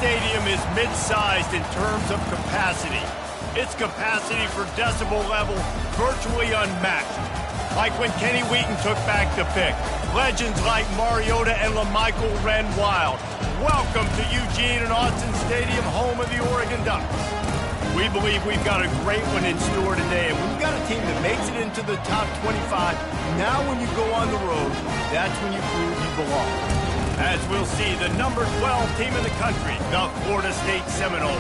stadium is mid-sized in terms of capacity. Its capacity for decibel level virtually unmatched. Like when Kenny Wheaton took back the pick. Legends like Mariota and LaMichael ran wild. Welcome to Eugene and Autzen Stadium, home of the Oregon Ducks. We believe we've got a great one in store today, and we've got a team that makes it into the top 25. Now when you go on the road, that's when you prove you belong. As we'll see, the number 12 team in the country, the Florida State Seminoles,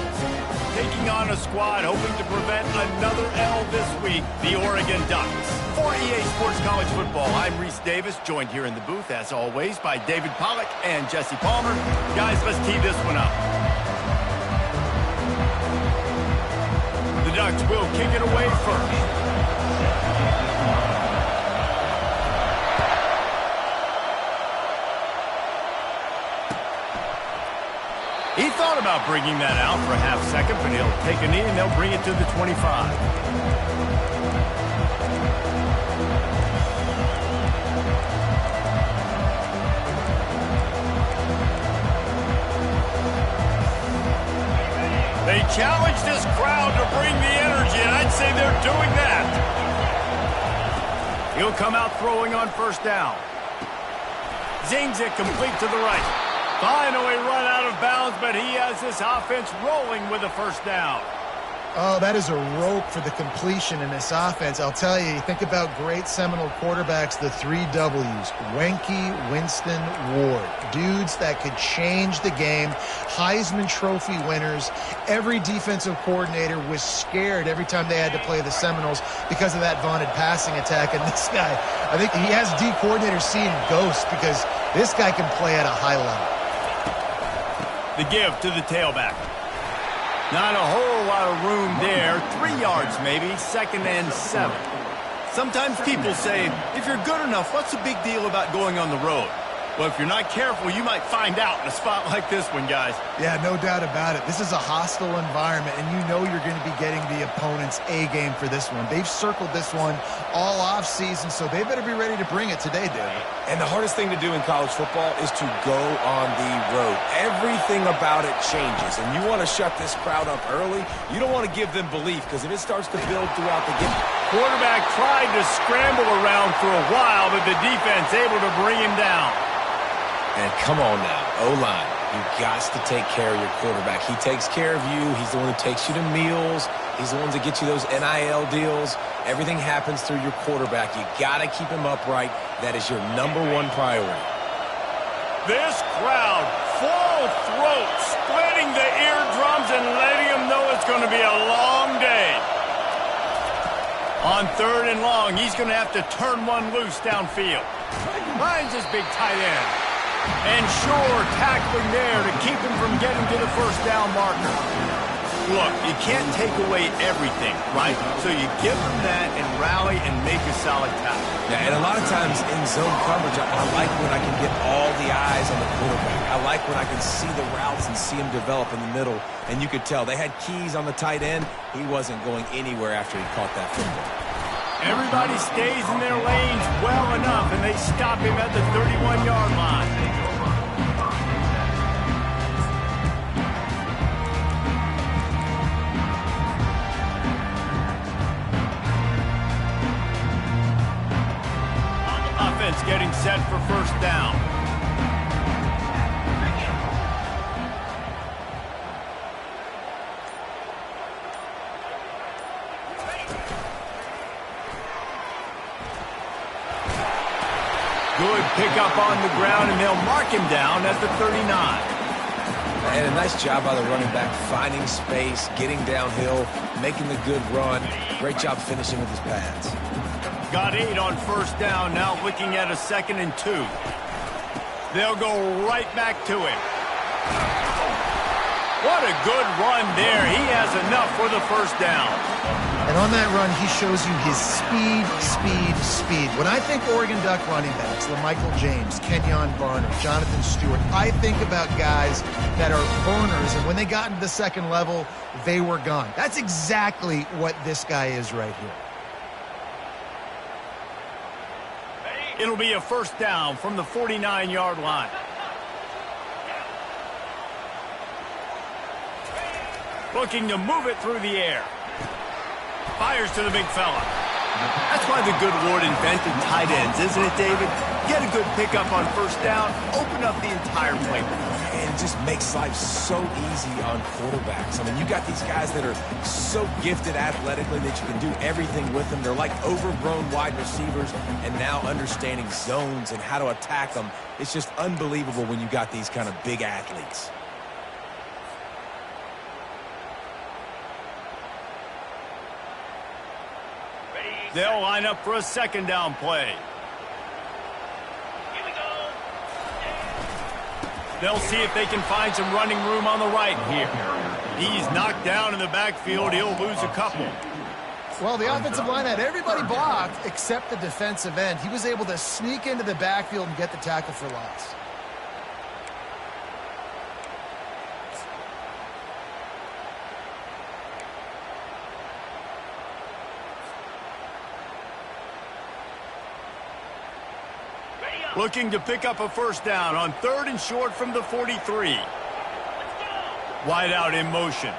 taking on a squad hoping to prevent another L this week, the Oregon Ducks. For EA Sports College Football, I'm Reese Davis, joined here in the booth, as always, by David Pollack and Jesse Palmer. Guys, let's tee this one up. The Ducks will kick it away first. He thought about bringing that out for a half second, but he'll take a knee and they'll bring it to the 25. They challenge this crowd to bring the energy, and I'd say they're doing that. He'll come out throwing on first down. Zings it complete to the right. Finally run out of bounds, but he has this offense rolling with a first down. Oh, that is a rope for the completion in this offense. I'll tell you, you think about great Seminole quarterbacks, the 3 W's, Wenke, Winston, Ward. Dudes that could change the game, Heisman Trophy winners. Every defensive coordinator was scared every time they had to play the Seminoles because of that vaunted passing attack. And this guy, I think he has D coordinators seeing ghosts because this guy can play at a high level. The give to the tailback. Not a whole lot of room there. 3 yards maybe, 2nd and 7. Sometimes people say, if you're good enough, what's the big deal about going on the road? Well, if you're not careful, you might find out in a spot like this one, guys. Yeah, no doubt about it. This is a hostile environment, and you know you're going to be getting the opponent's A-game for this one. They've circled this one all off-season, so they better be ready to bring it today, David. And the hardest thing to do in college football is to go on the road. Everything about it changes, and you want to shut this crowd up early. You don't want to give them belief, because if it starts to build throughout the game. Quarterback tried to scramble around for a while, but the defense able to bring him down. And come on now, O-line, you've got to take care of your quarterback. He takes care of you. He's the one who takes you to meals. He's the one that gets you those NIL deals. Everything happens through your quarterback. You got to keep him upright. That is your number 1 priority. This crowd, full throat, splitting the eardrums and letting them know it's going to be a long day. On 3rd and long, he's going to have to turn one loose downfield. Finds his big tight end. And Shore tackling there to keep him from getting to the first down marker. Look, you can't take away everything, right? So you give them that and rally and make a solid tackle. Yeah, and a lot of times in zone coverage, I like when I can get all the eyes on the quarterback. I like when I can see the routes and see him develop in the middle. And you could tell they had keys on the tight end. He wasn't going anywhere after he caught that football. Everybody stays in their lanes well enough, and they stop him at the 31-yard line. Offense getting set for first down. Good pickup on the ground, and they'll mark him down at the 39. And a nice job by the running back, finding space, getting downhill, making the good run. Great job finishing with his pads. Got 8 on first down, now looking at a 2nd and 2. They'll go right back to him. What a good run there. He has enough for the first down. And on that run, he shows you his speed, speed, speed. When I think Oregon Duck running backs, LaMichael James, Kenyon Barner, Jonathan Stewart, I think about guys that are burners, and when they got into the second level, they were gone. That's exactly what this guy is right here. It'll be a first down from the 49-yard line. Looking to move it through the air. Fires to the big fella. That's why the good Lord invented tight ends, isn't it, David? Get a good pickup on first down, open up the entire playbook. And it just makes life so easy on quarterbacks. I mean, you got these guys that are so gifted athletically that you can do everything with them. They're like overgrown wide receivers, and now understanding zones and how to attack them. It's just unbelievable when you got these kind of big athletes. They'll line up for a second down play. They'll see if they can find some running room on the right here. He's knocked down in the backfield. He'll lose a couple. Well, the offensive line had everybody blocked except the defensive end. He was able to sneak into the backfield and get the tackle for loss. Looking to pick up a first down on 3rd and short from the 43. Wide out in motion.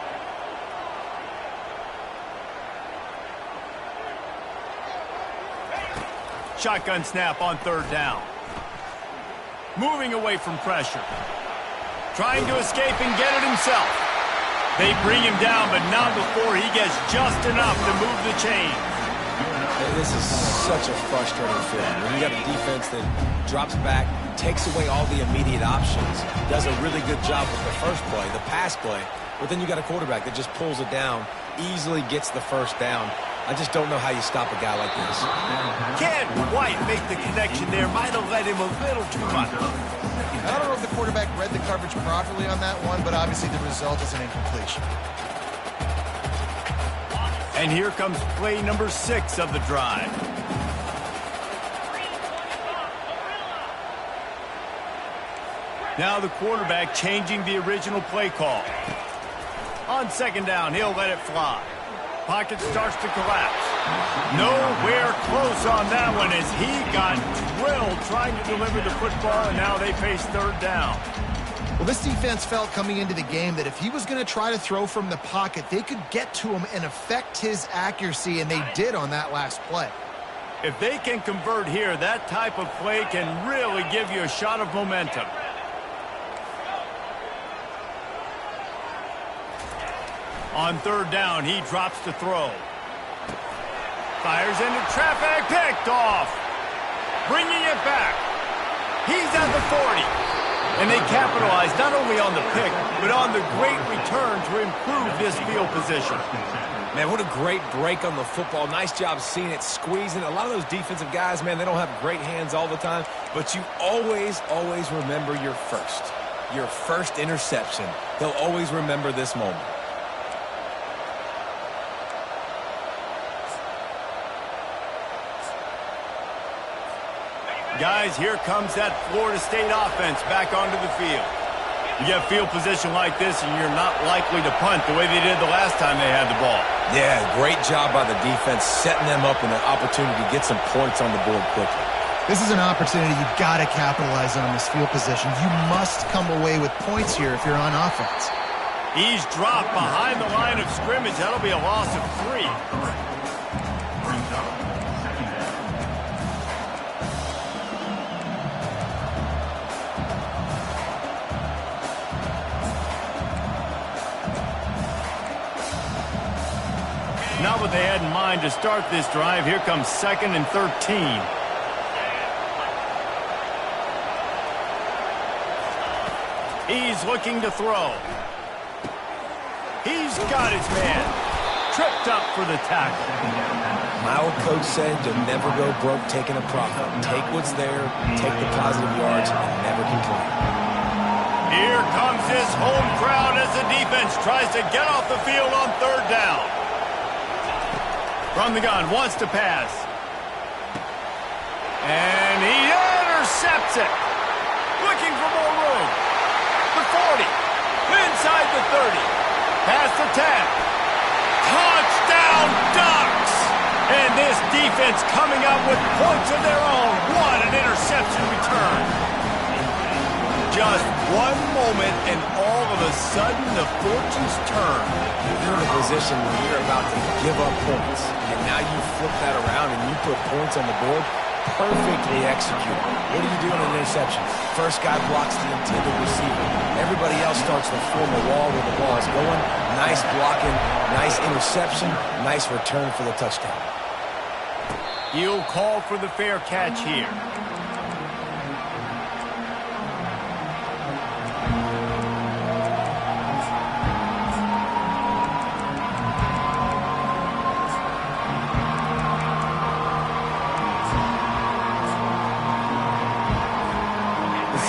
Shotgun snap on 3rd down. Moving away from pressure. Trying to escape and get it himself. They bring him down, but not before he gets just enough to move the chain. This is such a frustrating feeling. When you got a defense that drops back, takes away all the immediate options, does a really good job with the first play, the pass play, but then you got a quarterback that just pulls it down, easily gets the first down. I just don't know how you stop a guy like this. Can't quite make the connection there. Might have led him a little too much. I don't know if the quarterback read the coverage properly on that one, but obviously the result is an incompletion. And here comes play number 6 of the drive. Now the quarterback changing the original play call. On 2nd down, he'll let it fly. Pocket starts to collapse. Nowhere close on that one as he got drilled trying to deliver the football, and now they face 3rd down. Well, this defense felt coming into the game that if he was going to try to throw from the pocket, they could get to him and affect his accuracy, and they did on that last play. If they can convert here, that type of play can really give you a shot of momentum. On 3rd down, he drops to throw. Fires into traffic, picked off. Bringing it back. He's at the 40. And they capitalize not only on the pick, but on the great return to improve this field position. Man, what a great break on the football. Nice job seeing it, squeezing. A lot of those defensive guys, man, they don't have great hands all the time, but you always, always remember your first interception. They'll always remember this moment. Guys, here comes that Florida State offense back onto the field. You get field position like this, and you're not likely to punt the way they did the last time they had the ball. Yeah, great job by the defense, setting them up in an opportunity to get some points on the board quickly. This is an opportunity you've got to capitalize on this field position. You must come away with points here if you're on offense. He's dropped behind the line of scrimmage. That'll be a loss of 3. Not what they had in mind to start this drive. Here comes 2nd and 13. He's looking to throw. He's got his man. Tripped up for the tackle. My old coach said you'll never go broke taking a profit. Take what's there, take the positive yards, and never complain. Here comes his home crowd as the defense tries to get off the field on 3rd down. From the gun, wants to pass. And he intercepts it. Looking for more room. The 40. Inside the 30. Past the 10. Touchdown Ducks! And this defense coming up with points of their own. What an interception return. Just one moment, and all of a sudden, the fortunes turn. You're in a position where you're about to give up points, and now you flip that around and you put points on the board. Perfectly executed. What do you do in an interception? First guy blocks the intended receiver. Everybody else starts to form a wall where the ball is going. Nice blocking, nice interception, nice return for the touchdown. He'll call for the fair catch here.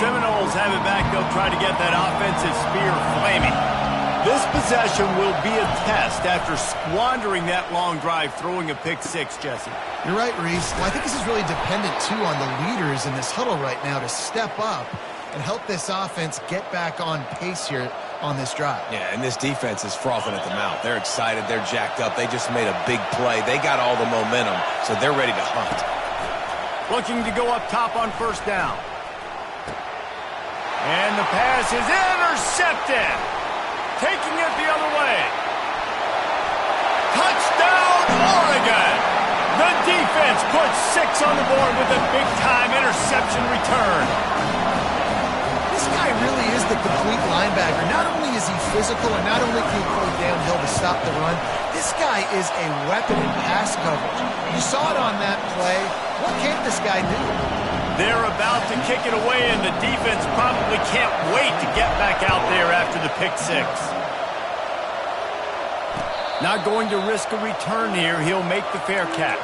Seminoles have it back. They'll try to get that offensive spear flaming. This possession will be a test after squandering that long drive, throwing a pick six, Jesse. You're right, Reese. Well, I think this is really dependent, too, on the leaders in this huddle right now to step up and help this offense get back on pace here on this drive. Yeah, and this defense is frothing at the mouth. They're excited. They're jacked up. They just made a big play. They got all the momentum, so they're ready to hunt. Looking to go up top on first down. And the pass is intercepted. Taking it the other way. Touchdown, Oregon! The defense puts 6 on the board with a big-time interception return. This guy really is the complete linebacker. Not only is he physical and not only can he play downhill to stop the run, this guy is a weapon in pass coverage. You saw it on that play. What can't this guy do? They're about to kick it away, and the defense probably can't wait to get back out there after the pick six. Not going to risk a return here. He'll make the fair catch.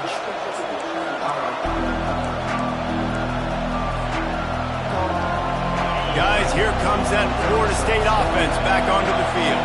Guys, here comes that Florida State offense back onto the field.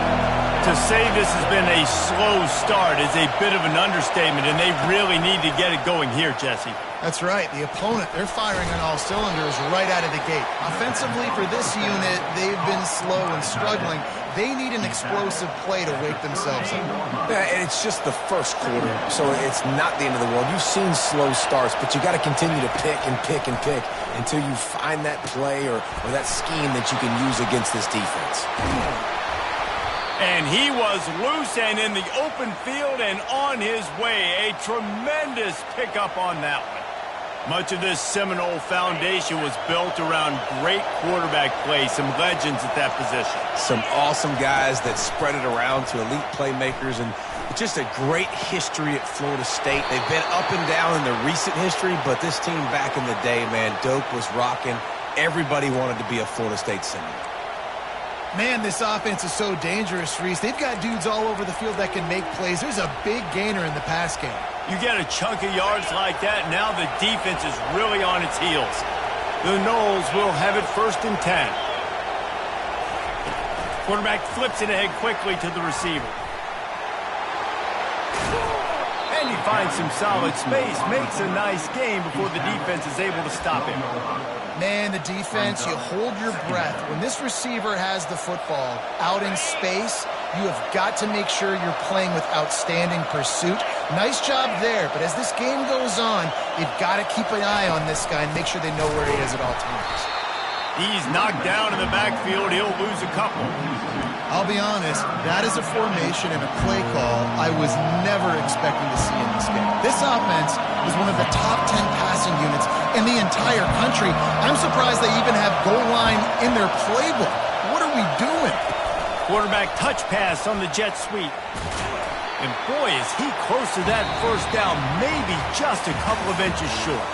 To say this has been a slow start is a bit of an understatement, and they really need to get it going here, Jesse. That's right. The opponent, they're firing on all cylinders right out of the gate. Offensively, for this unit, they've been slow and struggling. They need an explosive play to wake themselves up. Yeah, and it's just the first quarter, so it's not the end of the world. You've seen slow starts, but you got to continue to pick and pick and pick until you find that play or that scheme that you can use against this defense. And he was loose and in the open field and on his way. A tremendous pickup on that one. Much of this Seminole foundation was built around great quarterback play, some legends at that position. Some awesome guys that spread it around to elite playmakers, and just a great history at Florida State. They've been up and down in the recent history, but this team back in the day, man, Doak was rocking. Everybody wanted to be a Florida State Seminole. Man, this offense is so dangerous, Reese. They've got dudes all over the field that can make plays. There's a big gainer in the pass game. You get a chunk of yards like that, now the defense is really on its heels. The Noles will have it 1st and 10. Quarterback flips it ahead quickly to the receiver. And he finds some solid space, makes a nice game before the defense is able to stop him. Man, the defense, you hold your breath. When this receiver has the football out in space, you have got to make sure you're playing with outstanding pursuit. Nice job there, but as this game goes on, you've got to keep an eye on this guy and make sure they know where he is at all times. He's knocked down in the backfield. He'll lose a couple. I'll be honest, that is a formation and a play call I was never expecting to see in this game. This offense is one of the top 10 passing units in the entire country. I'm surprised they even have goal line in their playbook. What are we doing? Quarterback touch pass on the jet sweep. And boy, is he close to that first down, maybe just a couple of inches short.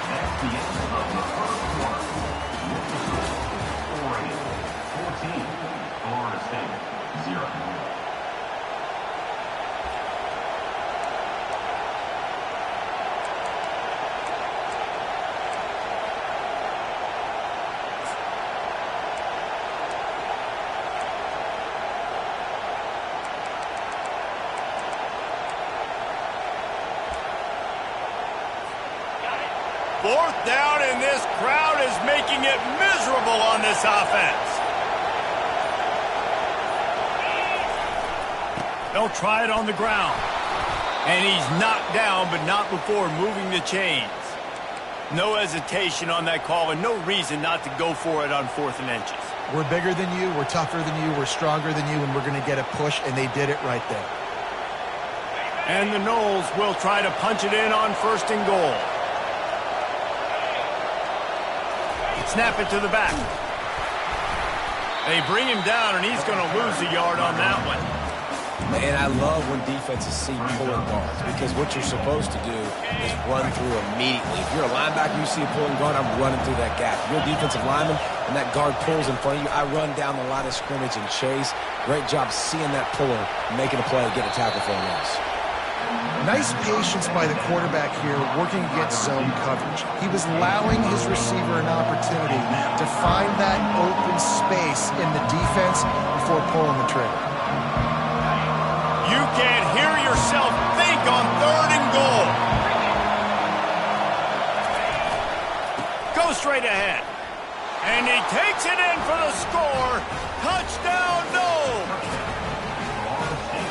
Fourth down, and this crowd is making it miserable on this offense. They'll try it on the ground. And he's knocked down, but not before moving the chains. No hesitation on that call, and no reason not to go for it on 4th and inches. We're bigger than you, we're tougher than you, we're stronger than you, and we're going to get a push, and they did it right there. And the Noles will try to punch it in on 1st and goal. Snap it to the back. They bring him down, and he's going to lose a yard on that one. And I love when defenses see pulling guards, because what you're supposed to do is run through immediately. If you're a linebacker, you see a pulling guard, I'm running through that gap. If you're a defensive lineman and that guard pulls in front of you, I run down the line of scrimmage and chase. Great job seeing that puller, making a play, getting a tackle for a loss. Nice patience by the quarterback here, working against zone coverage. He was allowing his receiver an opportunity to find that open space in the defense before pulling the trigger. You can't hear yourself think on 3rd and goal. Go straight ahead. And he takes it in for the score. Touchdown, Noles.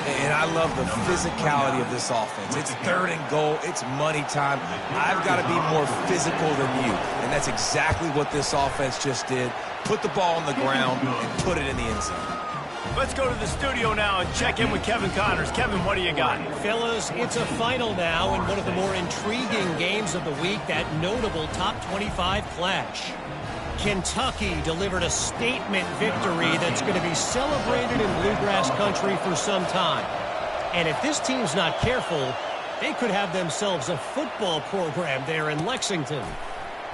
And I love the physicality of this offense. It's 3rd and goal. It's money time. I've got to be more physical than you. And that's exactly what this offense just did. Put the ball on the ground and put it in the end zone. Let's go to the studio now and check in with Kevin Connors. Kevin, what do you got? Fellas, it's a final now in one of the more intriguing games of the week, that notable top 25 clash. Kentucky delivered a statement victory that's going to be celebrated in Bluegrass country for some time. And if this team's not careful, they could have themselves a football program there in Lexington.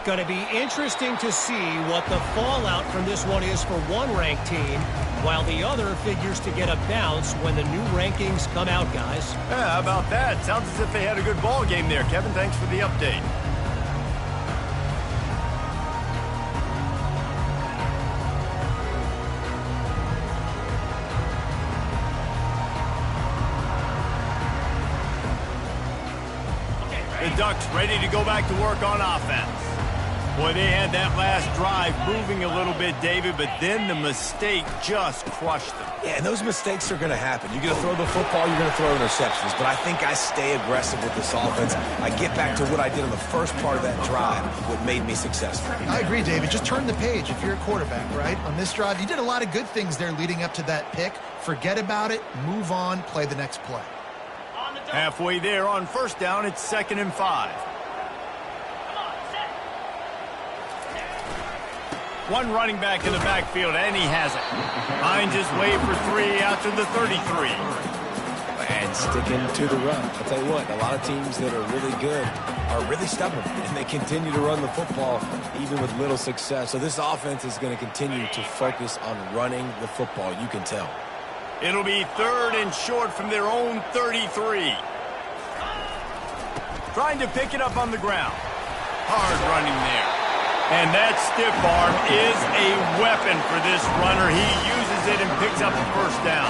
Going to be interesting to see what the fallout from this one is for one ranked team, while the other figures to get a bounce when the new rankings come out, guys. Yeah, how about that? Sounds as if they had a good ball game there. Kevin, thanks for the update. The Ducks ready to go back to work on offense. Boy, they had that last drive moving a little bit, David, but then the mistake just crushed them. Yeah, and those mistakes are going to happen. You're going to throw the football, you're going to throw interceptions. But I think I stay aggressive with this offense. I get back to what I did on the first part of that drive, what made me successful. I agree, David. Just turn the page if you're a quarterback, right? On this drive, you did a lot of good things there leading up to that pick. Forget about it, move on, play the next play. Halfway there on 1st down, it's 2nd and 5. One running back in the backfield, and he has it. Finds his way for 3 out to the 33. And sticking to the run. I'll tell you what, a lot of teams that are really good are really stubborn, and they continue to run the football even with little success. So this offense is going to continue to focus on running the football, you can tell. It'll be 3rd and short from their own 33. Trying to pick it up on the ground. Hard running there. And that stiff arm is a weapon for this runner. He uses it and picks up the 1st down.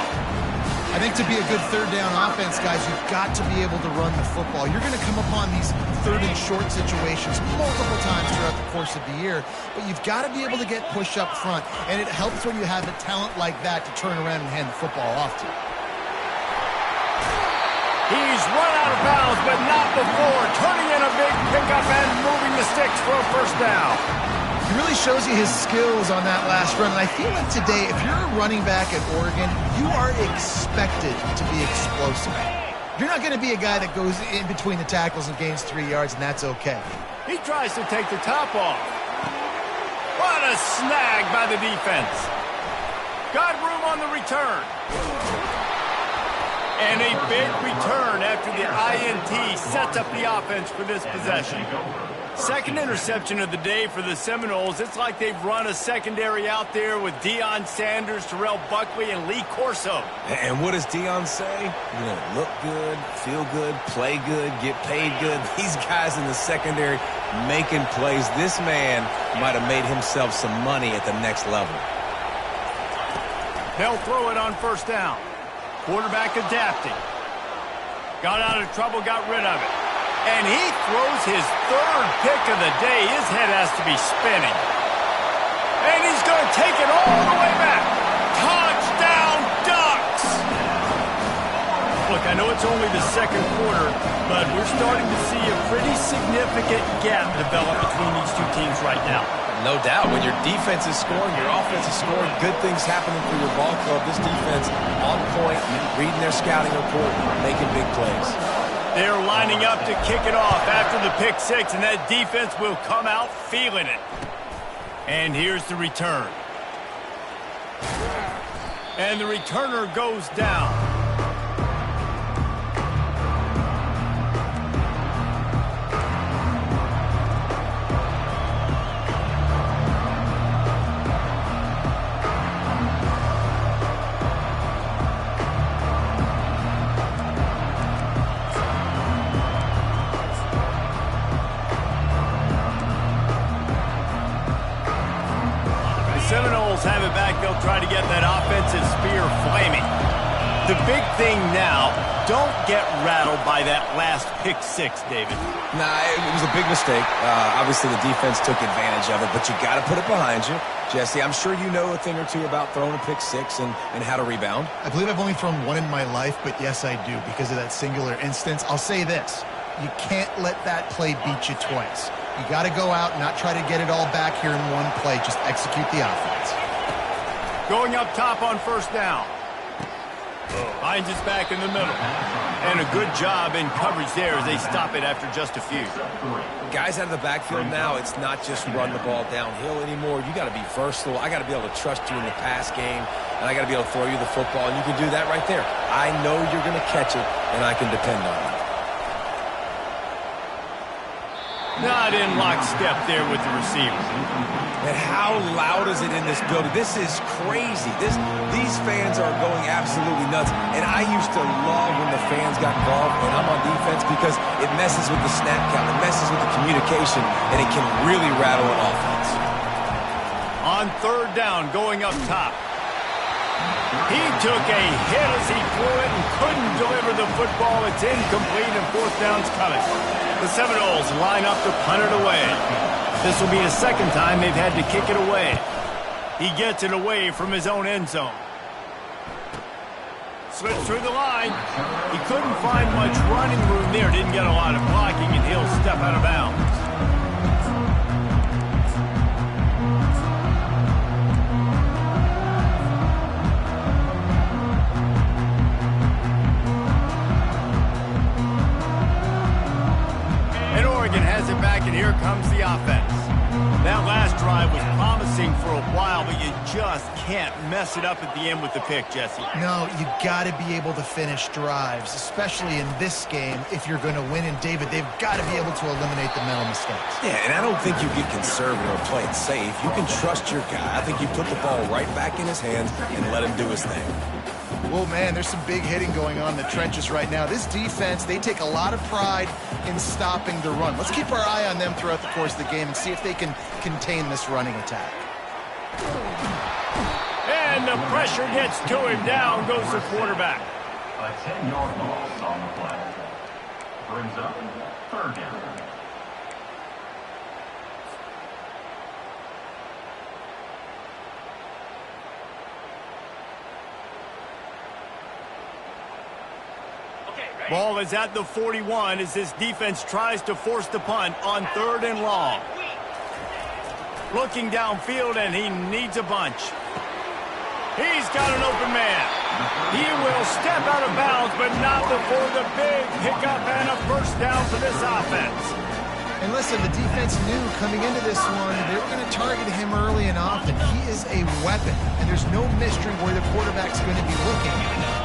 I think to be a good 3rd down offense, guys, you've got to be able to run the football. You're going to come upon these 3rd and short situations multiple times throughout the course of the year, but you've got to be able to get push up front, and it helps when you have a talent like that to turn around and hand the football off to. He's run out of bounds, but not before turning in a big pickup and moving the sticks for a 1st down. He really shows you his skills on that last run. And I feel like today, if you're a running back at Oregon, you are expected to be explosive. You're not going to be a guy that goes in between the tackles and gains 3 yards, and that's okay. He tries to take the top off. What a snag by the defense. Got room on the return. And a big return after the INT sets up the offense for this possession. 2nd interception of the day for the Seminoles. It's like they've run a secondary out there with Deion Sanders, Terrell Buckley, and Lee Corso. And what does Deion say? You know, look good, feel good, play good, get paid good. These guys in the secondary making plays. This man might have made himself some money at the next level. They'll throw it on 1st down. Quarterback adapting. Got out of trouble, got rid of it. And he throws his 3rd pick of the day. His head has to be spinning. And he's going to take it all the way back. Touchdown, Ducks! Look, I know it's only the 2nd quarter, but we're starting to see a pretty significant gap develop between these two teams right now. No doubt. When your defense is scoring, your offense is scoring, good things happening for your ball club. This defense on point, reading their scouting report, making big plays. They're lining up to kick it off after the pick six, and that defense will come out feeling it. And here's the return. And the returner goes down. Seminoles have it back. They'll try to get that offensive spear flaming. The big thing now, don't get rattled by that last pick six, David. Nah, it was a big mistake. Obviously, the defense took advantage of it, but you got to put it behind you. Jesse, I'm sure you know a thing or two about throwing a pick six and how to rebound. I believe I've only thrown one in my life, but yes, I do because of that singular instance. I'll say this. You can't let that play beat you twice. You got to go out and not try to get it all back here in one play. Just execute the offense. Going up top on first down. Hines is back in the middle. And a good job in coverage there as they stop it after just a few. Guys out of the backfield now, it's not just run the ball downhill anymore. You got to be versatile. I got to be able to trust you in the pass game, and I got to be able to throw you the football, and you can do that right there. I know you're going to catch it, and I can depend on it. Not in lockstep there with the receiver. And how loud is it in this building? This is crazy. These fans are going absolutely nuts. And I used to love when the fans got involved when I'm on defense because it messes with the snap count. It messes with the communication, and it can really rattle an offense. On third down, going up top. He took a hit as he threw it and couldn't deliver the football. It's incomplete, and fourth down's coming. The Seminoles line up to punt it away. This will be the second time they've had to kick it away. He gets it away from his own end zone. Slips through the line. He couldn't find much running room there. Didn't get a lot of blocking, and he'll step out of bounds. Has it back, and here comes the offense. That last drive was promising for a while, but you just can't mess it up at the end with the pick, Jesse. No, you got to be able to finish drives, especially in this game. If you're going to win, and David, they've got to be able to eliminate the mental mistakes. Yeah, and I don't think you get conservative or play it safe. You can trust your guy. I think you put the ball right back in his hands and let him do his thing. Well, man, there's some big hitting going on in the trenches right now. This defense, they take a lot of pride in stopping the run. Let's keep our eye on them throughout the course of the game and see if they can contain this running attack. And the pressure gets to him. Down goes the quarterback. A 10-yard loss on the play. Brings up third down. Ball is at the 41 as this defense tries to force the punt on third and long. Looking downfield, and he needs a bunch. He's got an open man. He will step out of bounds, but not before the big pickup and a first down for this offense. And listen, the defense knew coming into this one, they were going to target him early and often. He is a weapon, and there's no mystery where the quarterback's going to be looking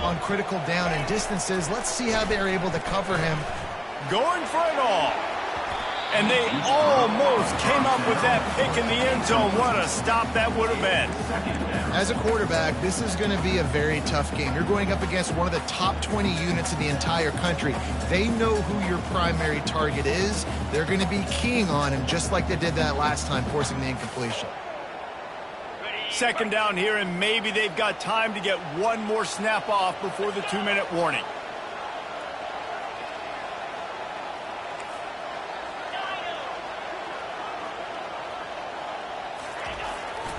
on critical down and distances. Let's see how they're able to cover him. Going for it all. And they almost came up with that pick in the end zone. What a stop that would have been. As a quarterback, this is going to be a very tough game. You're going up against one of the top 20 units in the entire country. They know who your primary target is. They're going to be keying on him just like they did that last time, forcing the incompletion. Second down here, and maybe they've got time to get one more snap off before the 2-minute warning.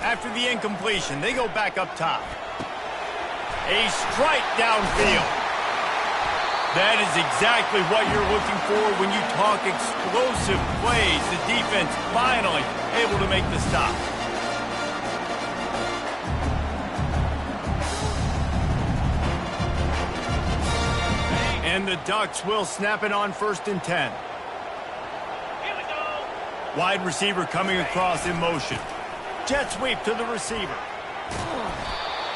After the incompletion, they go back up top. A strike downfield. That is exactly what you're looking for when you talk explosive plays. The defense finally able to make the stop. And the Ducks will snap it on 1st and 10. Here we go. Wide receiver coming across in motion. Jet sweep to the receiver.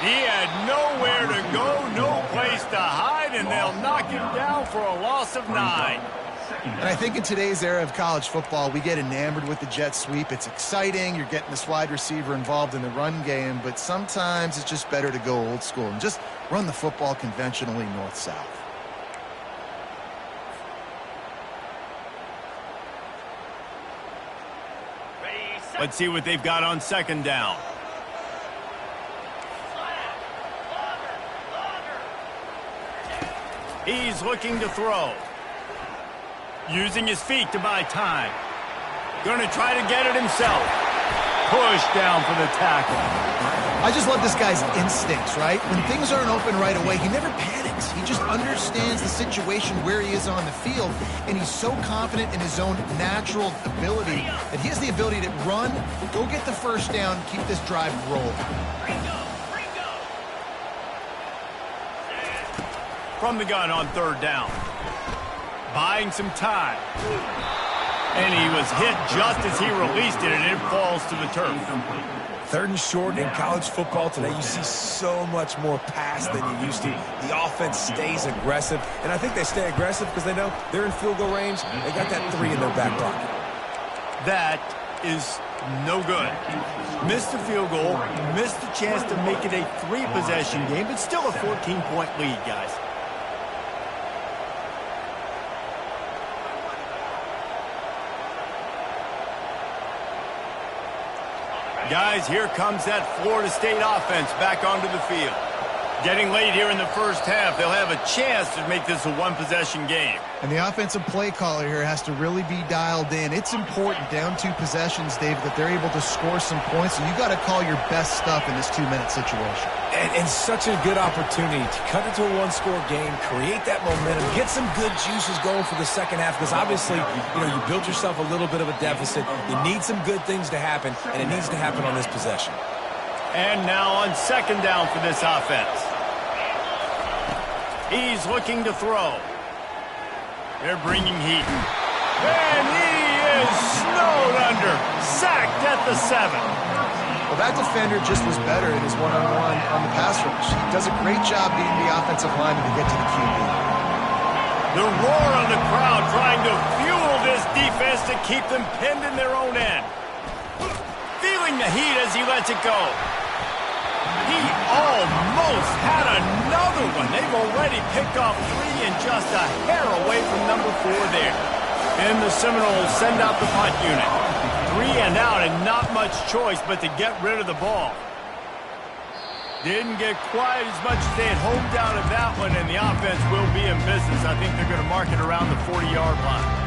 He had nowhere to go, no place to hide, and they'll knock him down for a loss of 9. And I think in today's era of college football, we get enamored with the jet sweep. It's exciting. You're getting this wide receiver involved in the run game, but sometimes it's just better to go old school and just run the football conventionally north-south. Let's see what they've got on 2nd down. He's looking to throw. Using his feet to buy time. Going to try to get it himself. Push down for the tackle. I just love this guy's instincts, right? When things aren't open right away, he never panics. He just understands the situation where he is on the field, and he's so confident in his own natural ability that he has the ability to run, go get the 1st down, keep this drive rolling. From the gun on 3rd down. Buying some time. And he was hit just as he released it, and it falls to the turf. 3rd and short in college football today, you see so much more pass than you used to. The offense stays aggressive, and I think they stay aggressive because they know they're in field goal range. They got that 3 in their back pocket. That is no good. Missed the field goal, missed the chance to make it a 3-possession game, but still a 14-point lead, guys. Guys, here comes that Florida State offense back onto the field. Getting late here in the 1st half, they'll have a chance to make this a 1-possession game. And the offensive play caller here has to really be dialed in. It's important, down 2 possessions, David, that they're able to score some points. So you got to call your best stuff in this 2-minute situation. And such a good opportunity to cut it to a 1-score game, create that momentum, get some good juices going for the 2nd half, because obviously, you built yourself a little bit of a deficit. You need some good things to happen, and it needs to happen on this possession. And now on 2nd down for this offense. He's looking to throw. They're bringing heat. And he is snowed under. Sacked at the 7. Well, that defender just was better in his one-on-one on the pass rush. He does a great job beating the offensive lineman to get to the QB. The roar on the crowd trying to fuel this defense to keep them pinned in their own end. Feeling the heat as he lets it go. He almost had another one. They've already picked off 3 and just a hair away from number 4 there. And the Seminoles send out the punt unit. 3 and out and not much choice but to get rid of the ball. Didn't get quite as much as they had hoped out of that one, and the offense will be in business. I think they're going to mark it around the 40-yard line.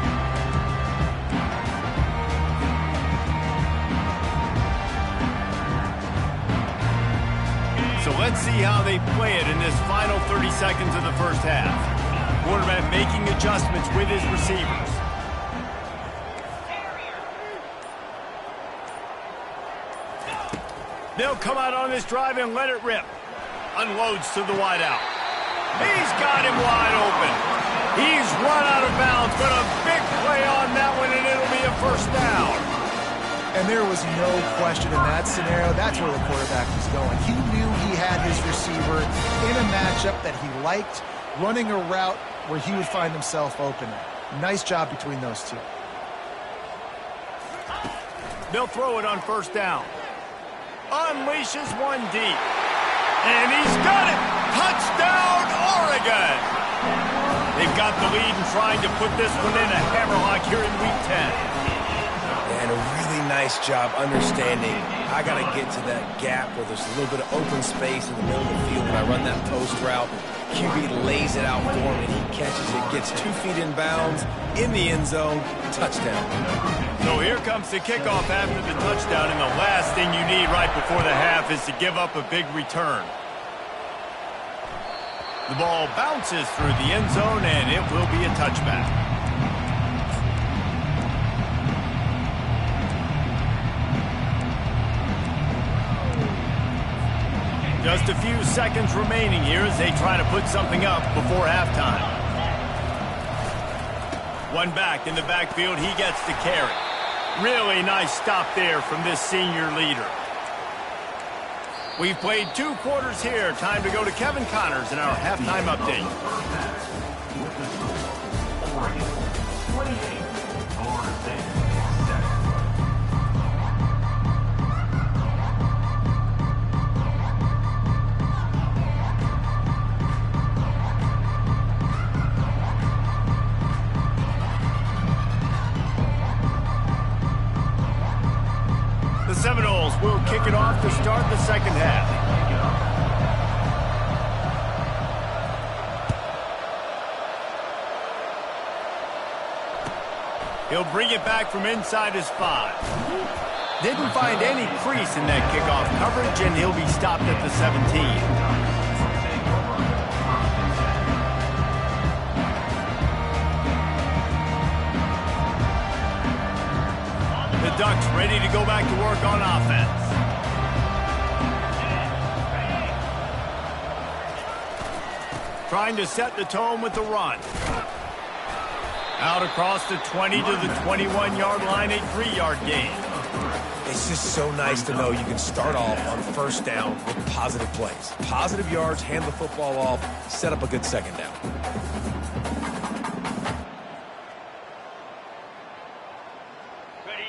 So let's see how they play it in this final 30 seconds of the 1st half. Quarterback making adjustments with his receivers. They'll come out on this drive and let it rip. Unloads to the wideout. He's got him wide open. He's run out of bounds, but a big play on that one, and it'll be a 1st down. And there was no question in that scenario. That's where the quarterback was going. He knew he had his receiver in a matchup that he liked, running a route where he would find himself open. Nice job between those 2. They'll throw it on 1st down. Unleashes one deep. And he's got it! Touchdown, Oregon! They've got the lead and trying to put this one in a hammerlock here in Week 10. And a really nice job understanding I got to get to that gap where there's a little bit of open space in the middle of the field when I run that post route. QB lays it out for him, and he catches it, gets 2 feet in bounds, in the end zone, touchdown. So here comes the kickoff after the touchdown, and the last thing you need right before the half is to give up a big return. The ball bounces through the end zone, and it will be a touchback. Just a few seconds remaining here as they try to put something up before halftime. One back in the backfield, he gets the carry. Really nice stop there from this senior leader. We've played 2 quarters here. Time to go to Kevin Connors in our halftime update. With the score, Oregon 28, Florida State 7. The Seminoles will kick it off to start the second half. He'll bring it back from inside his 5. Didn't find any crease in that kickoff coverage, and he'll be stopped at the 17. The Ducks ready to go back to work on offense. Trying to set the tone with the run. Out across the 20 to the 21-yard line, a 3-yard gain. It's just so nice to know you can start off on first down with positive plays. Positive yards, hand the football off, set up a good second down.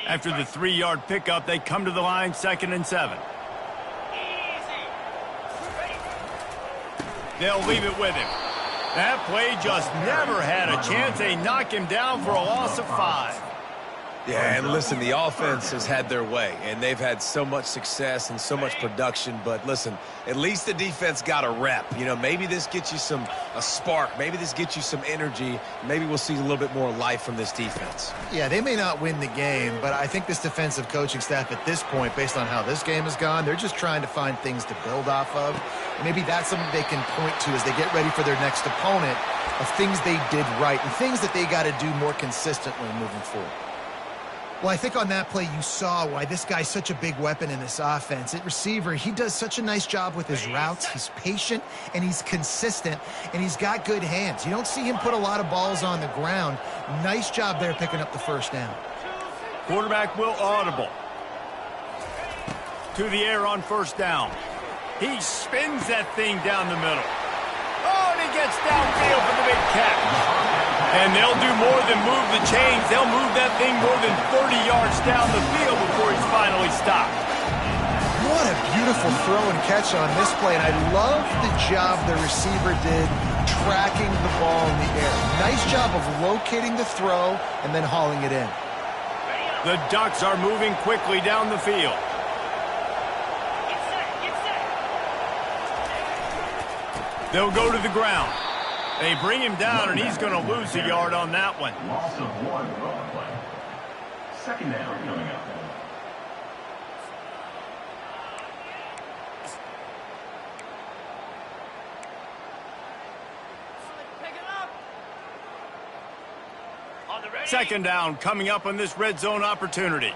After the 3-yard pickup, they come to the line, 2nd and 7. They'll leave it with him. That play just never had a chance. They knock him down for a loss of 5. Yeah, and listen, the offense has had their way, and they've had so much success and so much production. But listen, at least the defense got a rep. You know, maybe this gets you a spark. Maybe this gets you some energy. Maybe we'll see a little bit more life from this defense. Yeah, they may not win the game, but I think this defensive coaching staff at this point, based on how this game has gone, they're just trying to find things to build off of. And maybe that's something they can point to as they get ready for their next opponent, of things they did right and things that they got to do more consistently moving forward. Well, I think on that play you saw why this guy's such a big weapon in this offense. At receiver, he does such a nice job with his routes. He's patient, and he's consistent, and he's got good hands. You don't see him put a lot of balls on the ground. Nice job there picking up the first down. Quarterback will audible. To the air on first down. He spins that thing down the middle. Oh, and he gets downfield for the big catch. And they'll do more than move the chains. They'll move that thing more than 30 yards down the field before he's finally stopped. What a beautiful throw and catch on this play. And I love the job the receiver did tracking the ball in the air. Nice job of locating the throw and then hauling it in. The Ducks are moving quickly down the field. They'll go to the ground. They bring him down, and he's going to lose a yard on that one. Loss of 1 run play. Second down coming up. Second down coming up on this red zone opportunity.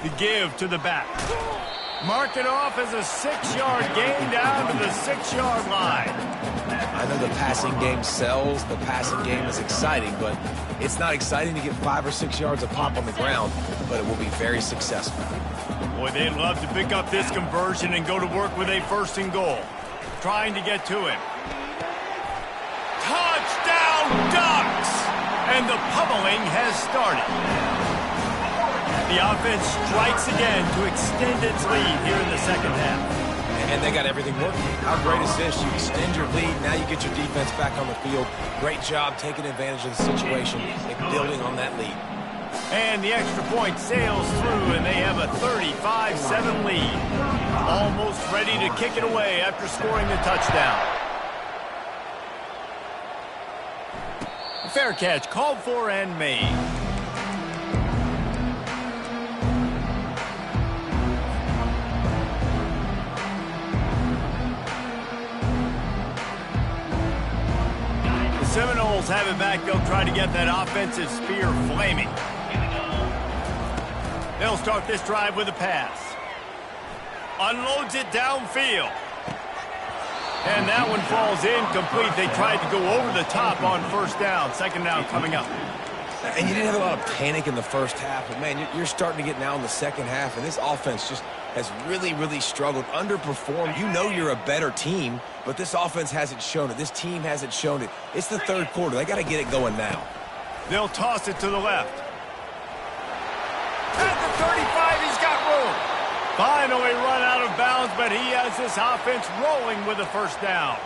The give to the back. Mark it off as a 6-yard gain down to the 6-yard line. I know the passing game sells. The passing game is exciting, but it's not exciting to get 5 or 6 yards of pop on the ground, but it will be very successful. Boy, they'd love to pick up this conversion and go to work with a 1st and goal. Trying to get to him. Touchdown, Ducks! And the pummeling has started. The offense strikes again to extend its lead here in the second half. And they got everything working. How great is this? You extend your lead, now you get your defense back on the field. Great job taking advantage of the situation and building on that lead. And the extra point sails through, and they have a 35-7 lead. Almost ready to kick it away after scoring the touchdown. fair catch called for and made. The Seminoles have it back. They'll try to get that offensive spear flaming. They'll start this drive with a pass. Unloads it downfield. And that one falls incomplete. They tried to go over the top on first down. Second down coming up. And you didn't have a lot of panic in the first half, but, man, you're starting to get now in the second half, and this offense just has really, really struggled, underperformed. You know you're a better team, but this offense hasn't shown it. This team hasn't shown it. It's the third quarter. They got to get it going now. They'll toss it to the left. At the 35, he's got room. Finally run out of bounds, but he has this offense rolling with a first down.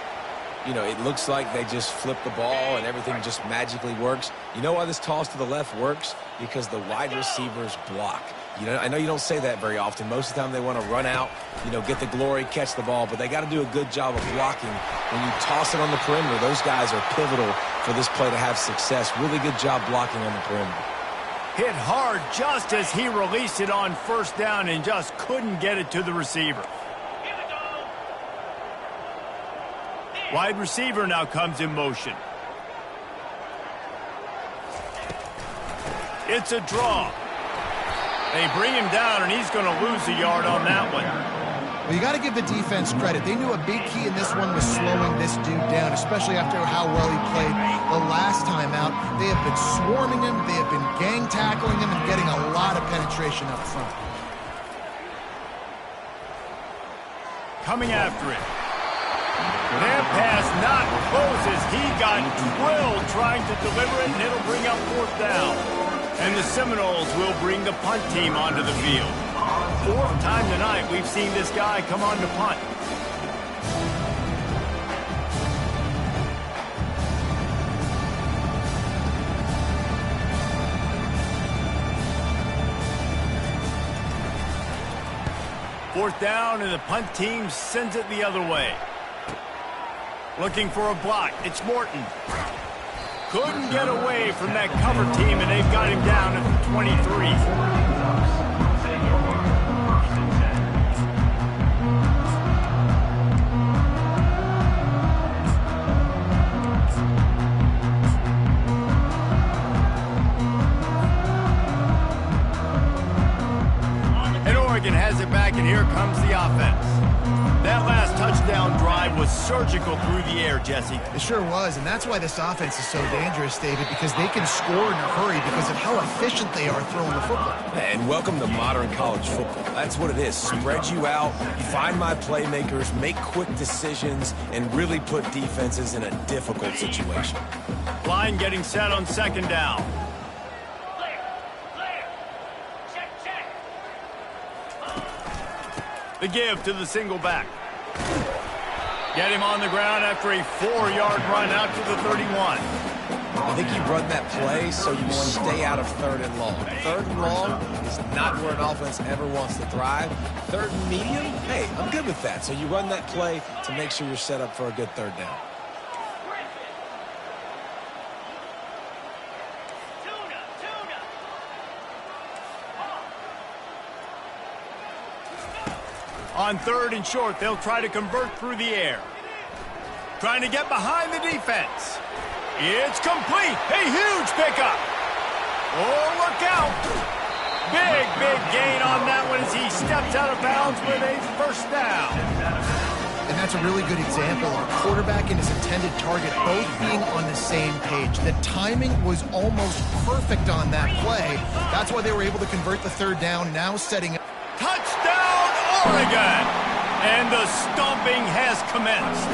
You know, it looks like they just flip the ball and everything just magically works. You know why this toss to the left works? Because the wide receivers block. You know, I know you don't say that very often. Most of the time they want to run out, you know, get the glory, catch the ball, but they got to do a good job of blocking. When you toss it on the perimeter, those guys are pivotal for this play to have success. Really good job blocking on the perimeter. Hit hard just as he released it on first down and just couldn't get it to the receiver. Wide receiver now comes in motion. It's a draw. They bring him down, and he's going to lose a yard on that one. Well, you got to give the defense credit. They knew a big key in this one was slowing this dude down, especially after how well he played the last time out. They have been swarming him, they have been gang tackling him, and getting a lot of penetration up front. Coming after it. That pass not close as he got drilled trying to deliver it, and it'll bring up fourth down. And the Seminoles will bring the punt team onto the field. Fourth time tonight we've seen this guy come on to punt. Fourth down, and the punt team sends it the other way. Looking for a block. It's Morton. Couldn't get away from that cover team, and they've got him down at the 23. And Oregon has it back, and here comes the offense. That last touchdown drive was surgical through the air, Jesse. It sure was, and that's why this offense is so dangerous, David, because they can score in a hurry because of how efficient they are throwing the football. And welcome to modern college football. That's what it is. Spread you out, find my playmakers, make quick decisions, and really put defenses in a difficult situation. Line getting set on second down. The give to the single back. Get him on the ground after a 4-yard run out to the 31. I think you run that play so you stay out of third and long. Third and long is not where an offense ever wants to thrive. Third and medium, hey, I'm good with that. So you run that play to make sure you're set up for a good third down. On third and short, they'll try to convert through the air. Trying to get behind the defense. It's complete. A huge pickup. Oh, look out. Big gain on that one as he steps out of bounds with a first down. And that's a really good example of a quarterback and his intended target both being on the same page. The timing was almost perfect on that play. That's why they were able to convert the third down, now setting up. Touchdown, Oregon! And the stomping has commenced.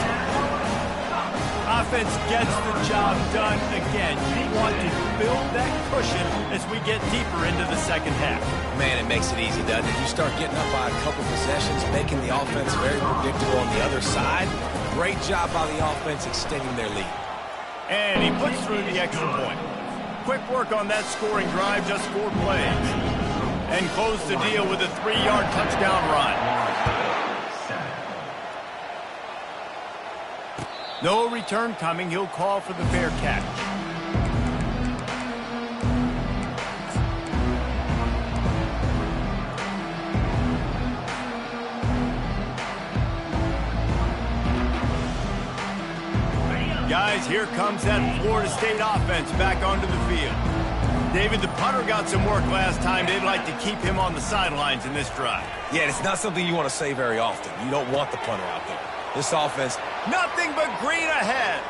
Offense gets the job done again. You want to build that cushion as we get deeper into the second half. Man, it makes it easy, doesn't it? You start getting up by a couple possessions, making the offense very predictable on the other side. Great job by the offense extending their lead. And he puts through the extra point. Quick work on that scoring drive, just 4 plays. And close the deal with a 3-yard touchdown run. No return coming. He'll call for the fair catch. as here comes that Florida State offense back onto the field. David, the punter got some work last time. They'd like to keep him on the sidelines in this drive. Yeah, it's not something you want to say very often. You don't want the punter out there. This offense, nothing but green ahead.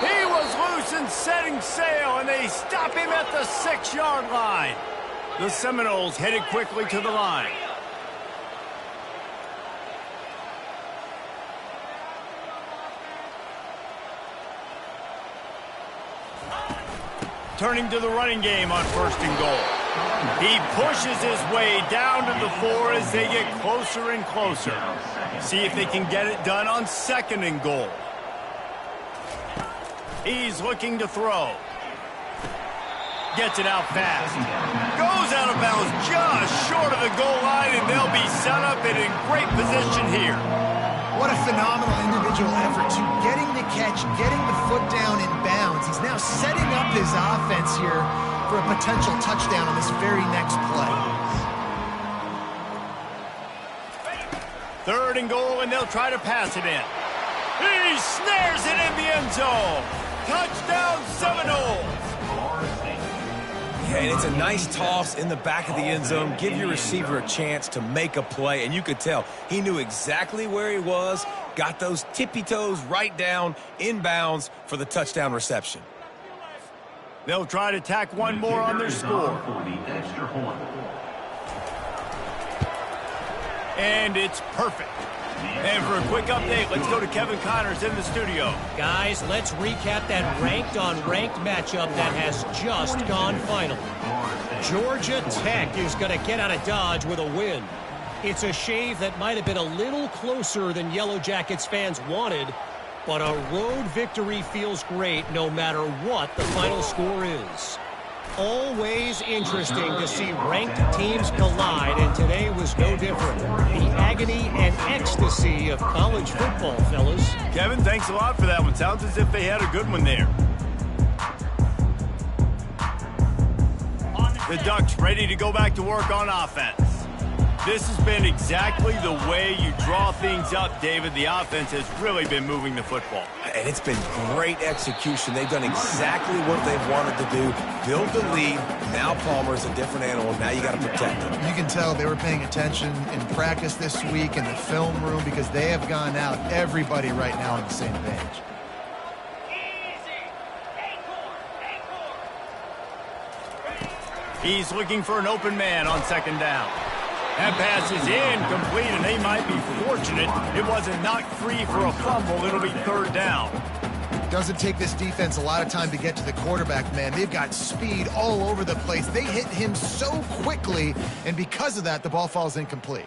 He was loose and setting sail, and they stop him at the 6-yard line. The Seminoles headed quickly to the line. Turning to the running game on 1st and goal. He pushes his way down to the 4 as they get closer and closer. See if they can get it done on 2nd and goal. He's looking to throw. Gets it out fast. Goes out of bounds just short of the goal line, and they'll be set up and in great position here. What a phenomenal individual effort to getting the catch, getting the foot down in bounds. He's now setting up his offense here for a potential touchdown on this very next play. 3rd and goal, and they'll try to pass it in. He snares it in the end zone. Touchdown, Seminoles. yeah, and it's a nice toss in the back of the end zone. Give your receiver a chance to make a play, and you could tell he knew exactly where he was, got those tippy toes right down, inbounds for the touchdown reception. They'll try to tack one more on their score. And it's perfect. And for a quick update, let's go to Kevin Connors in the studio. Guys, let's recap that ranked-on-ranked matchup that has just gone final. Georgia Tech is going to get out of Dodge with a win. It's a shave that might have been a little closer than Yellow Jackets fans wanted, but a road victory feels great no matter what the final score is. Always interesting to see ranked teams collide, and today was no different. The agony and ecstasy of college football, fellas. Kevin, thanks a lot for that one. Sounds as if they had a good one there. The Ducks ready to go back to work on offense. This has been exactly the way you draw things up, David. The offense has really been moving the football. And it's been great execution. They've done exactly what they've wanted to do. Build the lead. Now Palmer's a different animal. Now you got to protect him. You can tell they were paying attention in practice this week in the film room because they have gone out, everybody right now on the same page. He's looking for an open man on 2nd down. That pass is incomplete, and they might be fortunate it wasn't knocked free for a fumble. It'll be 3rd down. Doesn't take this defense a lot of time to get to the quarterback, man. They've got speed all over the place. They hit him so quickly, and because of that, the ball falls incomplete.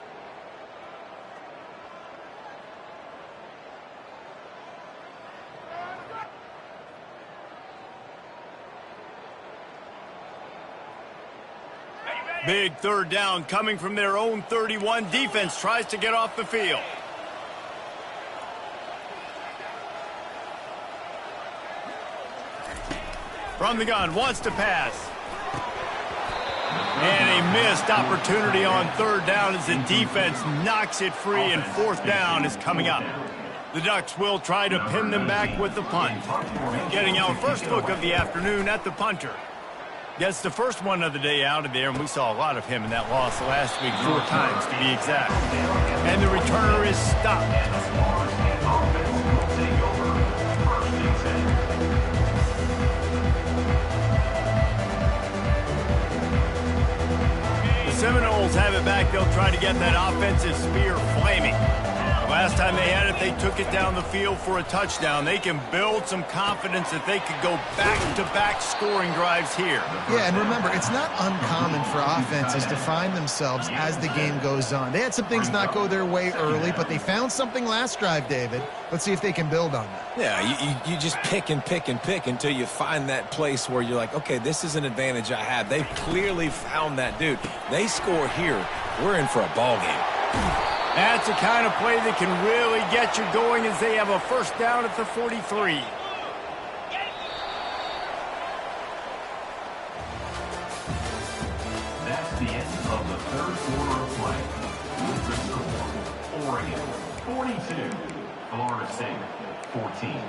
Big 3rd down coming from their own 31. Defense tries to get off the field. From the gun, wants to pass. And a missed opportunity on 3rd down as the defense knocks it free, and 4th down is coming up. The Ducks will try to pin them back with the punt. Getting our first look of the afternoon at the punter. Gets the first one of the day out of there, and we saw a lot of him in that loss last week, 4 times to be exact. And the returner is stopped. The Seminoles have it back. They'll try to get that offensive spear flaming. Last time they had it, they took it down the field for a touchdown. They can build some confidence that they could go back-to-back scoring drives here. Yeah, and remember, it's not uncommon for offenses to find themselves as the game goes on. They had some things not go their way early, but they found something last drive, David. Let's see if they can build on that. Yeah, you just pick and pick and pick until you find that place where you're like, okay, this is an advantage I have. They've clearly found that, dude. They score here, we're in for a ball game. That's the kind of play that can really get you going as they have a 1st down at the 43. That's the end of the 3rd quarter of play. With the score, Oregon 42, Florida State 14.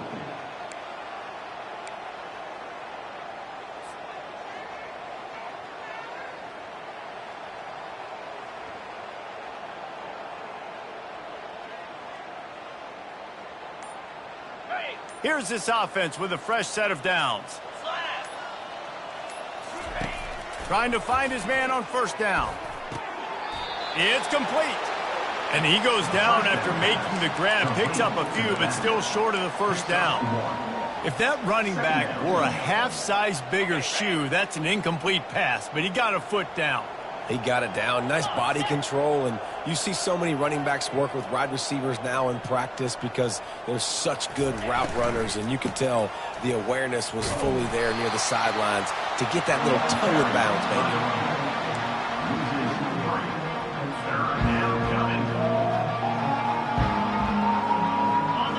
Here's this offense with a fresh set of downs. Trying to find his man on first down. It's complete. And he goes down after making the grab. Picks up a few, but still short of the first down. If that running back wore a half-size bigger shoe, that's an incomplete pass, but he got a foot down. He got it down. Nice body control. And you see so many running backs work with wide receivers now in practice because they're such good route runners. And you could tell the awareness was fully there near the sidelines to get that little toe in bounds,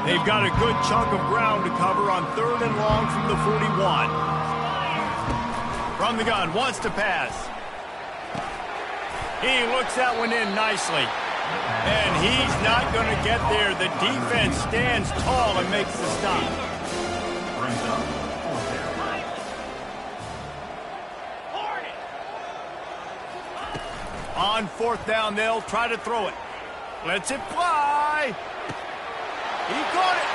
They've got a good chunk of ground to cover on 3rd and long from the 41. From the gun, wants to pass. He looks that one in nicely. And he's not going to get there. The defense stands tall and makes the stop. Brings up 4th On down. 4th down, they'll try to throw it. Lets it fly. He caught it.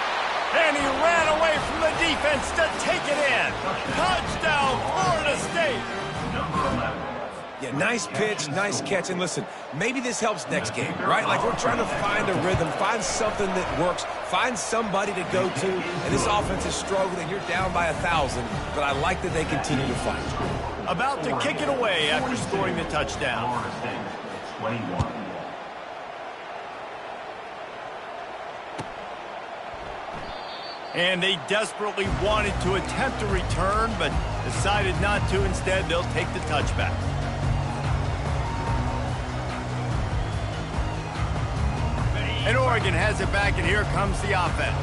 And he ran away from the defense to take it in. Touchdown, Florida State. Number 11. Yeah, nice pitch, nice catch. And listen, maybe this helps next game, right? Like we're trying to find a rhythm, find something that works, find somebody to go to. And this offense is struggling. You're down by 1,000, but I like that they continue to fight. About to kick it away after scoring the touchdown. Florida State, 21. And they desperately wanted to attempt a return, but decided not to. Instead, they'll take the touchback. And Oregon has it back, and here comes the offense.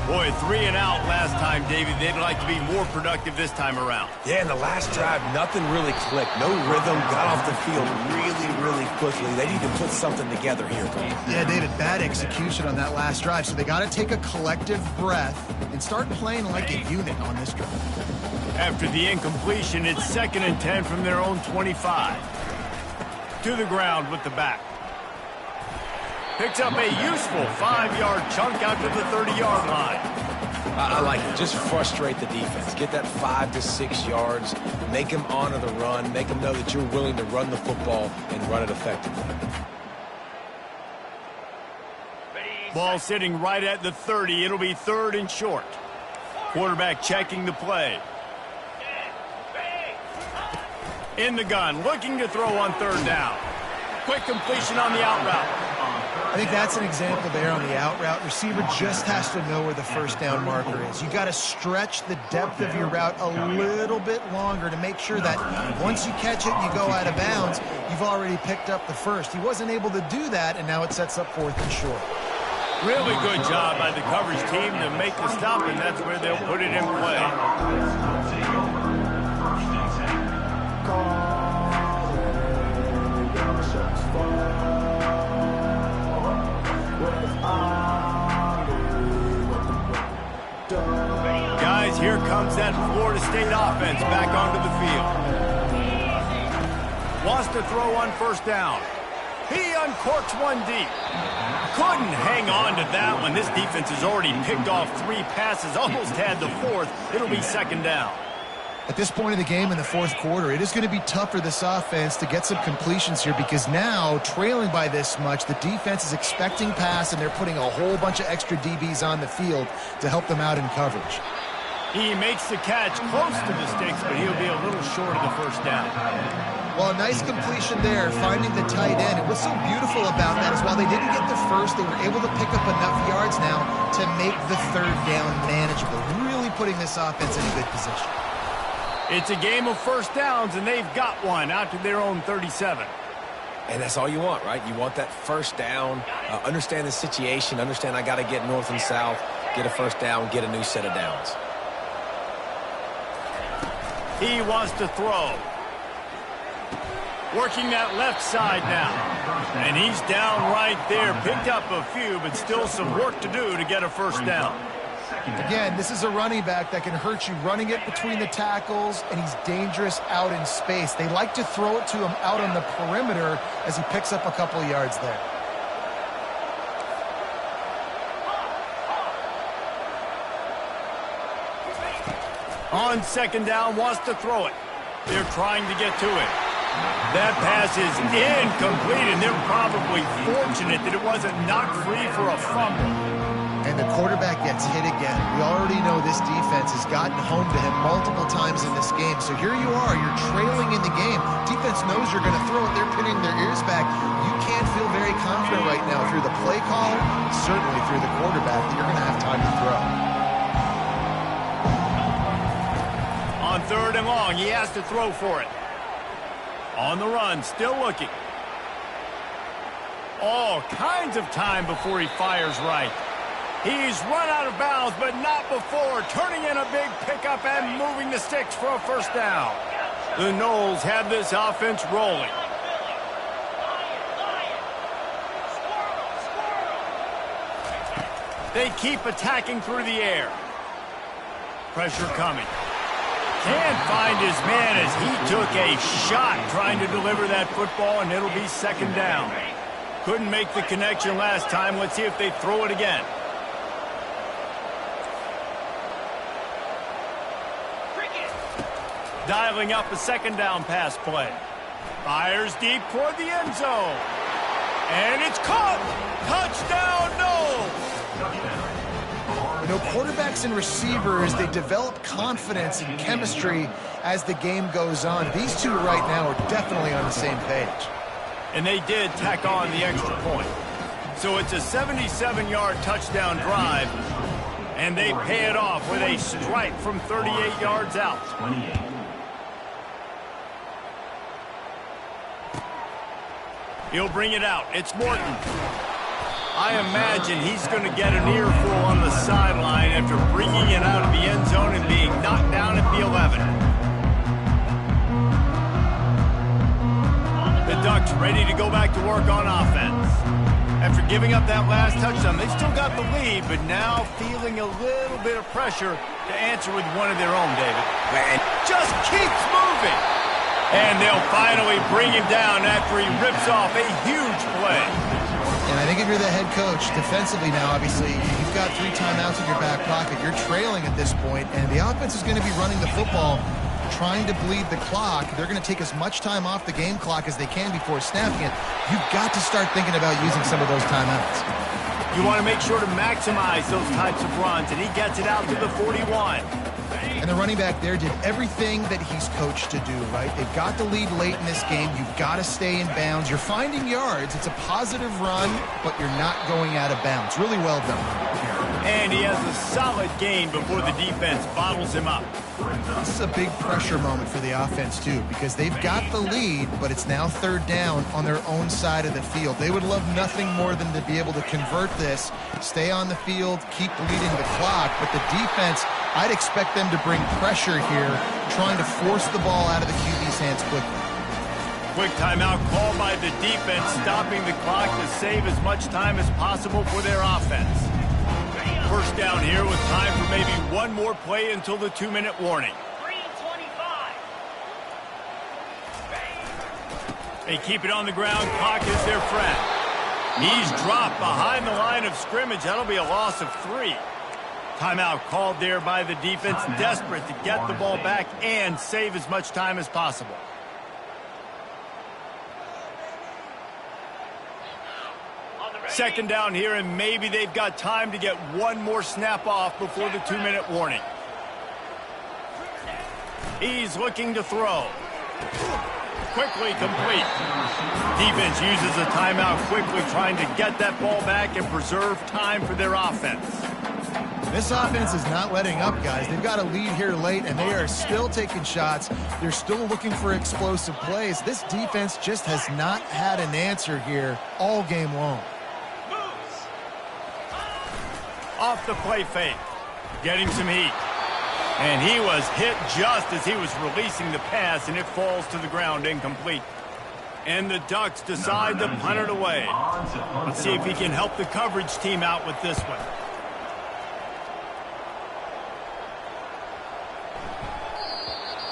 Boy, 3 and out last time, David. They'd like to be more productive this time around. Yeah, in the last drive, nothing really clicked. No rhythm, got off the field really quickly. They need to put something together here. Yeah, David, bad execution on that last drive. So they got to take a collective breath and start playing like a unit on this drive. After the incompletion, it's 2nd and 10 from their own 25. To the ground with the back. Picks up a useful 5-yard chunk out to the 30-yard line. I like it. Just frustrate the defense. Get that 5 to 6 yards. Make them honor the run. Make them know that you're willing to run the football and run it effectively. Ball sitting right at the 30. It'll be 3rd and short. Quarterback checking the play. In the gun, looking to throw on 3rd down. Quick completion on the out route. I think that's an example there on the out route. Receiver just has to know where the first down marker is. You got to stretch the depth of your route a little bit longer to make sure that once you catch it and you go out of bounds, you've already picked up the first. He wasn't able to do that, and now it sets up 4th and short. Really good job by the coverage team to make the stop, and that's where they'll put it in play. Guys, here comes that Florida State offense back onto the field. Wants to throw on 1st down. He uncorks one deep. Couldn't hang on to that one. This defense has already picked off 3 passes, almost had the 4th. It'll be 2nd down. At this point of the game in the 4th quarter, it is going to be tough for this offense to get some completions here because now, trailing by this much, the defense is expecting pass, and they're putting a whole bunch of extra DBs on the field to help them out in coverage. He makes the catch close to the sticks, but he'll be a little short of the 1st down. Well, a nice completion there, finding the tight end. And what's so beautiful about that is while they didn't get the first, they were able to pick up enough yards now to make the 3rd down manageable, really putting this offense in a good position. It's a game of 1st downs, and they've got one out to their own 37. And that's all you want, right? You want that 1st down, understand the situation, understand I got to get north and south, get a 1st down, get a new set of downs. He wants to throw. Working that left side now. And he's down right there. Picked up a few, but still some work to do to get a 1st down. Again, this is a running back that can hurt you running it between the tackles, and he's dangerous out in space. They like to throw it to him out on the perimeter as he picks up a couple of yards there. On second down, wants to throw it. They're trying to get to it. That pass is incomplete, and they're probably fortunate that it wasn't knocked free for a fumble. And the quarterback gets hit again. We already know this defense has gotten home to him multiple times in this game. So here you are, you're trailing in the game. Defense knows you're going to throw it. They're pinning their ears back. You can't feel very confident right now through the play caller, certainly through the quarterback, that you're going to have time to throw. On third and long, he has to throw for it. On the run, still looking. All kinds of time before he fires right. He's run out of bounds, but not before turning in a big pickup and moving the sticks for a first down. The Noles have this offense rolling. They keep attacking through the air. Pressure coming. Can't find his man as he took a shot trying to deliver that football, and it'll be second down. Couldn't make the connection last time. Let's see if they throw it again. Dialing up a second down pass play. Fires deep toward the end zone. And it's caught. Touchdown, Noles. You know, quarterbacks and receivers, they develop confidence and chemistry as the game goes on. These two right now are definitely on the same page. And they did tack on the extra point. So it's a 77-yard touchdown drive, and they pay it off with a strike from 38 yards out. 28. He'll bring it out. It's Morton. I imagine he's going to get an earful on the sideline after bringing it out of the end zone and being knocked down at the 11. The Ducks ready to go back to work on offense. After giving up that last touchdown, they still got the lead, but now feeling a little bit of pressure to answer with one of their own, David. And just keeps moving. And they'll finally bring him down after he rips off a huge play. And I think if you're the head coach, defensively now, obviously, you've got 3 timeouts in your back pocket. You're trailing at this point, and the offense is going to be running the football, trying to bleed the clock. They're going to take as much time off the game clock as they can before snapping it. You've got to start thinking about using some of those timeouts. You want to make sure to maximize those types of runs, and he gets it out to the 41. And the running back there did everything that he's coached to do, right? They've got the lead late in this game. You've got to stay in bounds. You're finding yards. It's a positive run, but you're not going out of bounds. Really well done. And he has a solid gain before the defense bottles him up. This is a big pressure moment for the offense, too, because they've got the lead, but it's now third down on their own side of the field. They would love nothing more than to be able to convert this, stay on the field, keep bleeding the clock, but the defense, I'd expect them to bring pressure here, trying to force the ball out of the QB's hands quickly. Quick timeout called by the defense, stopping the clock to save as much time as possible for their offense. First down here with time for maybe one more play until the 2-minute warning. 3:25. They keep it on the ground. Clock is their friend. He's dropped behind the line of scrimmage. That'll be a loss of 3. Timeout called there by the defense, desperate to get the ball back and save as much time as possible. Second down here, and maybe they've got time to get one more snap off before the 2-minute warning. He's looking to throw. Quickly complete. Defense uses a timeout quickly, trying to get that ball back and preserve time for their offense. This offense is not letting up, guys. They've got a lead here late, and they are still taking shots. They're still looking for explosive plays. This defense just has not had an answer here all game long. Off the play fake, getting some heat. And he was hit just as he was releasing the pass, and it falls to the ground incomplete. And the Ducks decide to punt it away. Let's see if he can help the coverage team out with this one.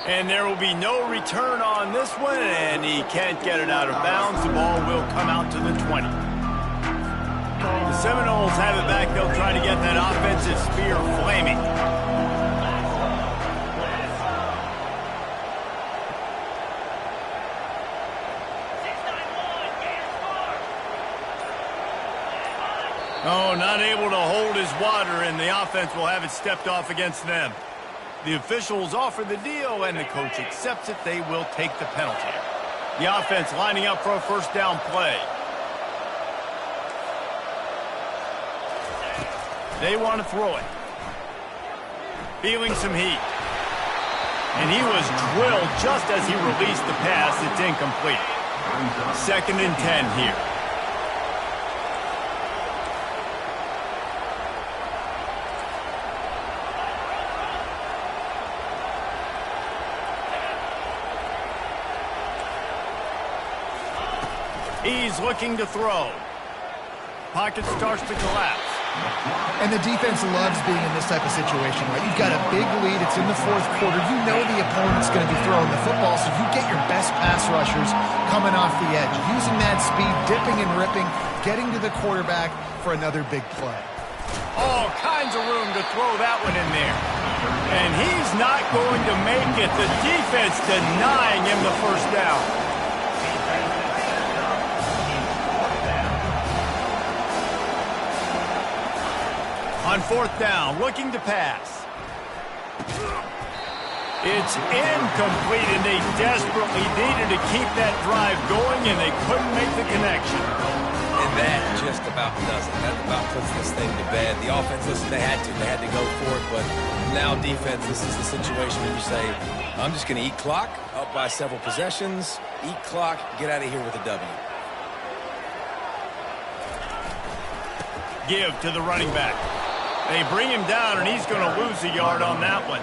And there will be no return on this one, and he can't get it out of bounds. The ball will come out to the 20. The Seminoles have it back. They'll try to get that offensive spear flaming. Oh, not able to hold his water, and the offense will have it stepped off against them. The officials offer the deal, and the coach accepts it. They will take the penalty. The offense lining up for a first down play. They want to throw it. Feeling some heat. And he was drilled just as he released the pass. It's incomplete. 2nd and 10 here. He's looking to throw. Pocket starts to collapse. And the defense loves being in this type of situation, right? You've got a big lead. It's in the 4th quarter. You know the opponent's going to be throwing the football, so you get your best pass rushers coming off the edge, using that speed, dipping and ripping, getting to the quarterback for another big play. All kinds of room to throw that one in there. And he's not going to make it. The defense denying him the first down. On 4th down, looking to pass. It's incomplete, and they desperately needed to keep that drive going, and they couldn't make the connection. And that just about does it. That about puts this thing to bed. The offense, listen, they had to go for it, but now defense, this is the situation where you say, I'm just going to eat clock, up by several possessions, eat clock, get out of here with a W. Give to the running back. They bring him down, and he's going to lose a yard on that one.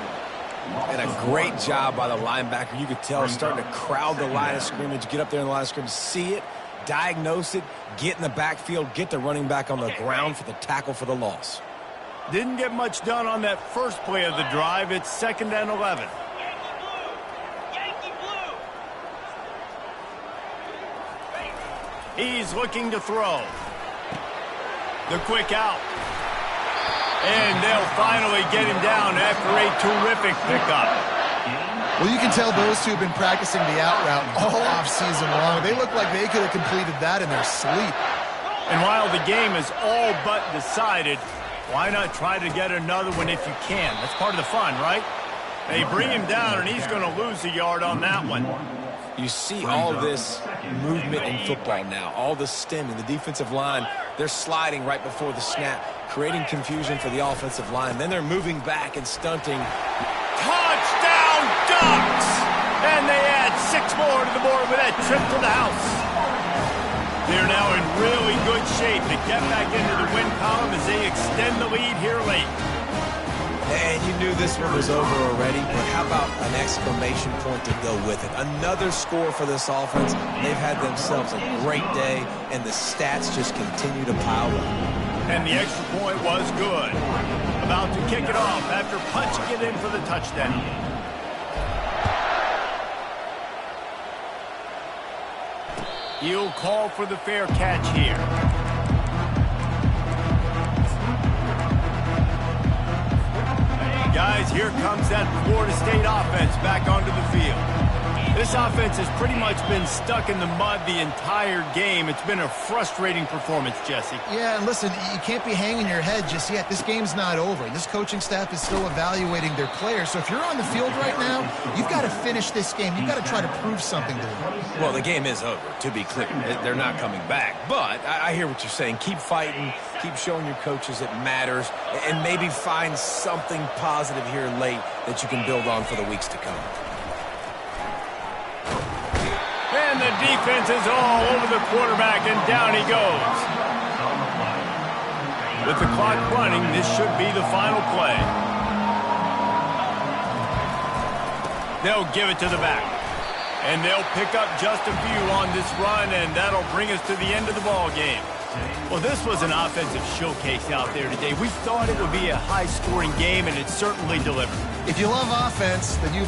And a great job by the linebacker. You could tell starting to crowd the line of scrimmage, get up there in the line of scrimmage, see it, diagnose it, get in the backfield, get the running back on the ground for the tackle for the loss. Didn't get much done on that first play of the drive. It's 2nd and 11. He's looking to throw. The quick out. And they'll finally get him down after a terrific pickup. Well, you can tell those two have been practicing the out route all offseason long. They look like they could have completed that in their sleep. And while the game is all but decided, why not try to get another one if you can? That's part of the fun, right? They bring him down, and he's going to lose a yard on that one. You see all this movement in football now, all the stemming, the defensive line, they're sliding right before the snap, creating confusion for the offensive line. Then they're moving back and stunting. Touchdown Ducks! And they add 6 more to the board with that trip to the house. They're now in really good shape to get back into the win column as they extend the lead here late. And you knew this one was over already, but how about an exclamation point to go with it? Another score for this offense. They've had themselves a great day, and the stats just continue to pile up. And the extra point was good. About to kick it off after punching it in for the touchdown. He'll call for the fair catch here. Guys, here comes that Florida State offense back onto the field. This offense has pretty much been stuck in the mud the entire game. It's been a frustrating performance, Jesse. Yeah, and listen, you can't be hanging your head just yet. This game's not over. This coaching staff is still evaluating their players. So if you're on the field right now, you've got to finish this game. You've got to try to prove something to them. Well, the game is over, to be clear. They're not coming back. But I hear what you're saying. Keep fighting. Keep showing your coaches it matters. And maybe find something positive here late that you can build on for the weeks to come. And the defense is all over the quarterback, and down he goes. With the clock running, this should be the final play. They'll give it to the back. And they'll pick up just a few on this run, and that'll bring us to the end of the ball game. Well, this was an offensive showcase out there today. We thought it would be a high-scoring game, and it certainly delivered. If you love offense, then you